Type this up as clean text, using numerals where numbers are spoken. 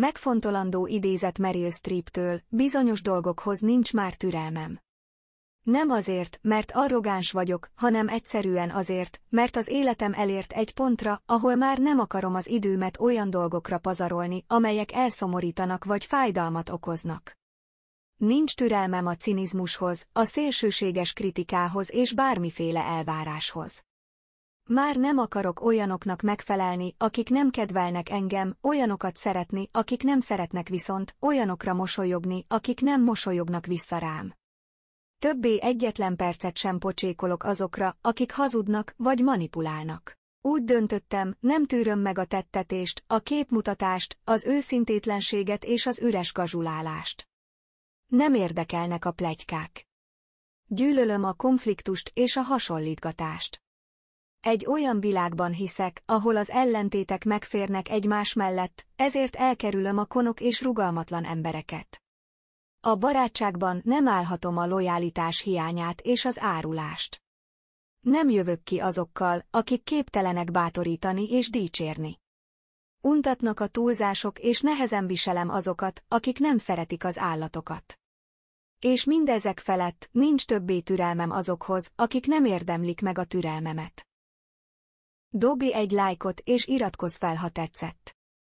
Megfontolandó idézet Meryl Streeptől: bizonyos dolgokhoz nincs már türelmem. Nem azért, mert arrogáns vagyok, hanem egyszerűen azért, mert az életem elért egy pontra, ahol már nem akarom az időmet olyan dolgokra pazarolni, amelyek elszomorítanak vagy fájdalmat okoznak. Nincs türelmem a cinizmushoz, a szélsőséges kritikához és bármiféle elváráshoz. Már nem akarok olyanoknak megfelelni, akik nem kedvelnek engem, olyanokat szeretni, akik nem szeretnek, viszont olyanokra mosolyogni, akik nem mosolyognak vissza rám. Többé egyetlen percet sem pocsékolok azokra, akik hazudnak vagy manipulálnak. Úgy döntöttem, nem tűröm meg a tettetést, a képmutatást, az őszintétlenséget és az üres gazsulálást. Nem érdekelnek a pletykák. Gyűlölöm a konfliktust és a hasonlítgatást. Egy olyan világban hiszek, ahol az ellentétek megférnek egymás mellett, ezért elkerülöm a konok és rugalmatlan embereket. A barátságban nem állhatom a lojalitás hiányát és az árulást. Nem jövök ki azokkal, akik képtelenek bátorítani és dicsérni. Untatnak a túlzások, és nehezen viselem azokat, akik nem szeretik az állatokat. És mindezek felett nincs többé türelmem azokhoz, akik nem érdemlik meg a türelmemet. Dobj egy lájkot és iratkozz fel, ha tetszett.